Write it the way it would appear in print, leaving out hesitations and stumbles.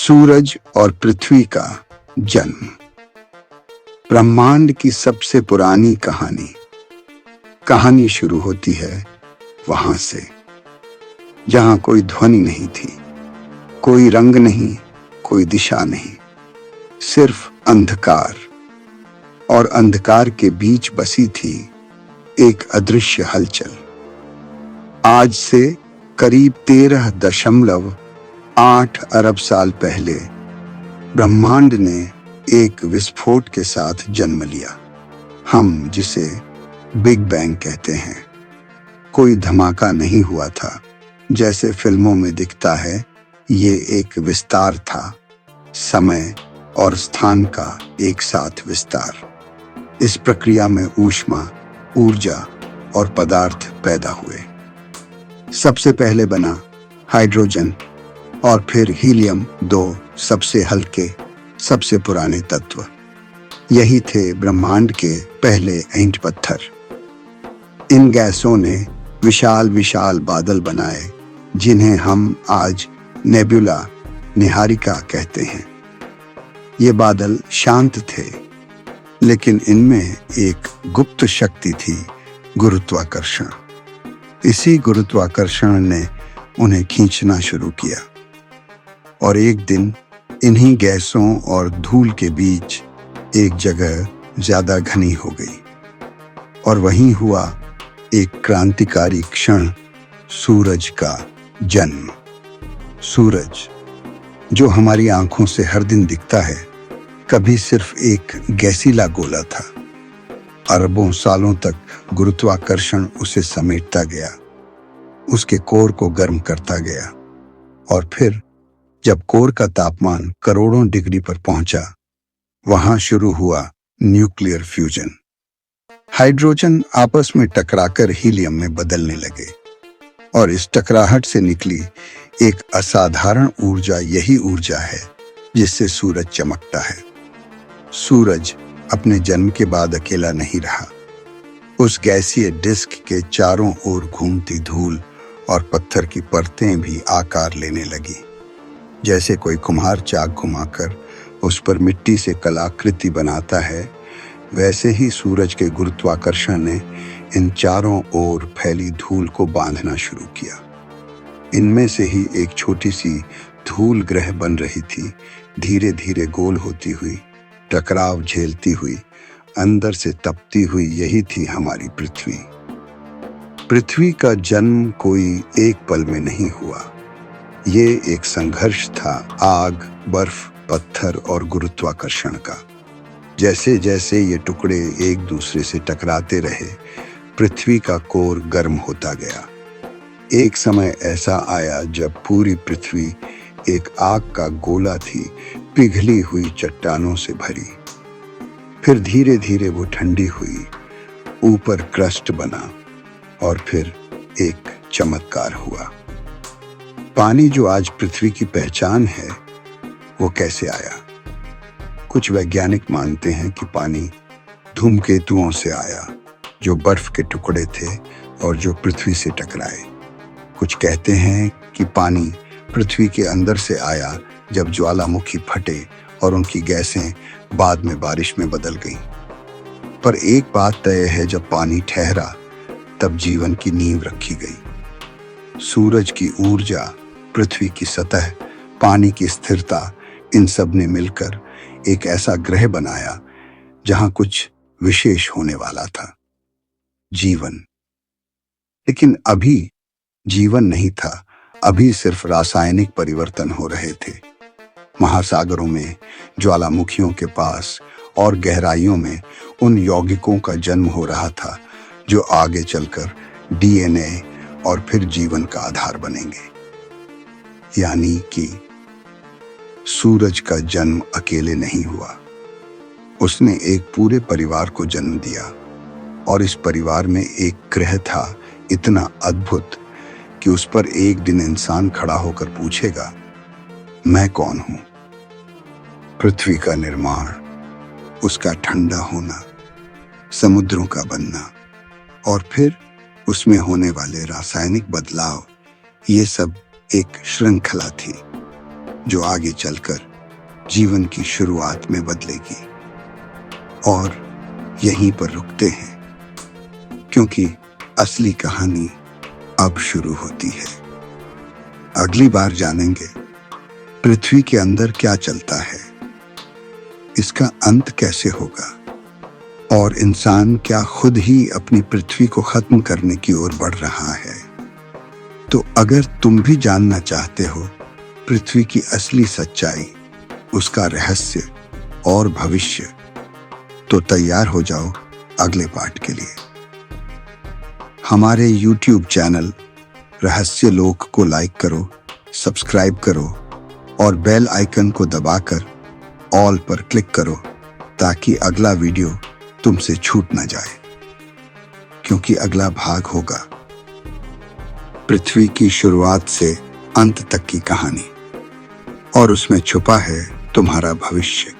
सूरज और पृथ्वी का जन्म। ब्रह्मांड की सबसे पुरानी कहानी शुरू होती है वहां से, जहां कोई ध्वनि नहीं थी, कोई रंग नहीं, कोई दिशा नहीं, सिर्फ अंधकार। और अंधकार के बीच बसी थी एक अदृश्य हलचल। आज से करीब 13.8 अरब साल पहले ब्रह्मांड ने एक विस्फोट के साथ जन्म लिया, हम जिसे बिग बैंग कहते हैं। कोई धमाका नहीं हुआ था जैसे फिल्मों में दिखता है, ये एक विस्तार था, समय और स्थान का एक साथ विस्तार। इस प्रक्रिया में ऊष्मा, ऊर्जा और पदार्थ पैदा हुए। सबसे पहले बना हाइड्रोजन और फिर हीलियम, दो सबसे हल्के, सबसे पुराने तत्व। यही थे ब्रह्मांड के पहले ईंट पत्थर। इन गैसों ने विशाल विशाल बादल बनाए, जिन्हें हम आज नेबुला, निहारिका कहते हैं। ये बादल शांत थे, लेकिन इनमें एक गुप्त शक्ति थी, गुरुत्वाकर्षण। इसी गुरुत्वाकर्षण ने उन्हें खींचना शुरू किया, और एक दिन इन्हीं गैसों और धूल के बीच एक जगह ज्यादा घनी हो गई, और वहीं हुआ एक क्रांतिकारी क्षण, सूरज का जन्म। सूरज, जो हमारी आंखों से हर दिन दिखता है, कभी सिर्फ एक गैसीला गोला था। अरबों सालों तक गुरुत्वाकर्षण उसे समेटता गया, उसके कोर को गर्म करता गया, और फिर जब कोर का तापमान करोड़ों डिग्री पर पहुंचा, वहां शुरू हुआ न्यूक्लियर फ्यूजन। हाइड्रोजन आपस में टकराकर हीलियम में बदलने लगे, और इस टकराहट से निकली एक असाधारण ऊर्जा यही ऊर्जा है जिससे सूरज चमकता है। सूरज अपने जन्म के बाद अकेला नहीं रहा। उस गैसीय डिस्क के चारों ओर घूमती धूल और पत्थर की परतें भी आकार लेने लगी। जैसे कोई कुम्हार चाक घुमाकर उस पर मिट्टी से कलाकृति बनाता है, वैसे ही सूरज के गुरुत्वाकर्षण ने इन चारों ओर फैली धूल को बांधना शुरू किया। इनमें से ही एक छोटी सी धूल ग्रह बन रही थी, धीरे धीरे गोल होती हुई, टकराव झेलती हुई, अंदर से तपती हुई। यही थी हमारी पृथ्वी। पृथ्वी का जन्म कोई एक पल में नहीं हुआ। ये एक संघर्ष था आग, बर्फ, पत्थर और गुरुत्वाकर्षण का। जैसे जैसे ये टुकड़े एक दूसरे से टकराते रहे, पृथ्वी का कोर गर्म होता गया। एक समय ऐसा आया जब पूरी पृथ्वी एक आग का गोला थी, पिघली हुई चट्टानों से भरी। फिर धीरे धीरे वो ठंडी हुई, ऊपर क्रस्ट बना, और फिर एक चमत्कार हुआ। पानी, जो आज पृथ्वी की पहचान है, वो कैसे आया? कुछ वैज्ञानिक मानते हैं कि पानी धूमकेतुओं से आया, जो बर्फ के टुकड़े थे और जो पृथ्वी से टकराए। कुछ कहते हैं कि पानी पृथ्वी के अंदर से आया, जब ज्वालामुखी फटे और उनकी गैसें बाद में बारिश में बदल गईं। पर एक बात तय है, जब पानी ठहरा तब जीवन की नींव रखी गई। सूरज की ऊर्जा, पृथ्वी की सतह, पानी की स्थिरता, इन सब ने मिलकर एक ऐसा ग्रह बनाया जहां कुछ विशेष होने वाला था, जीवन। लेकिन अभी जीवन नहीं था, अभी सिर्फ रासायनिक परिवर्तन हो रहे थे। महासागरों में, ज्वालामुखियों के पास और गहराइयों में उन यौगिकों का जन्म हो रहा था जो आगे चलकर डीएनए और फिर जीवन का आधार बनेंगे। यानी कि सूरज का जन्म अकेले नहीं हुआ, उसने एक पूरे परिवार को जन्म दिया। और इस परिवार में एक ग्रह था इतना अद्भुत कि उस पर एक दिन इंसान खड़ा होकर पूछेगा, मैं कौन हूं? पृथ्वी का निर्माण, उसका ठंडा होना, समुद्रों का बनना, और फिर उसमें होने वाले रासायनिक बदलाव, ये सब एक श्रृंखला थी। जो आगे चलकर जीवन की शुरुआत में बदलेगी। और यहीं पर रुकते हैं, क्योंकि असली कहानी अब शुरू होती है। अगली बार जानेंगे पृथ्वी के अंदर क्या चलता है, इसका अंत कैसे होगा, और इंसान क्या खुद ही अपनी पृथ्वी को खत्म करने की ओर बढ़ रहा है। तो अगर तुम भी जानना चाहते हो पृथ्वी की असली सच्चाई, उसका रहस्य और भविष्य, तो तैयार हो जाओ अगले पार्ट के लिए। हमारे YouTube चैनल रहस्य लोक को लाइक करो, सब्सक्राइब करो और बेल आइकन को दबाकर ऑल पर क्लिक करो, ताकि अगला वीडियो तुमसे छूट ना जाए, क्योंकि अगला भाग होगा पृथ्वी की शुरुआत से अंत तक की कहानी, और उसमें छुपा है तुम्हारा भविष्य।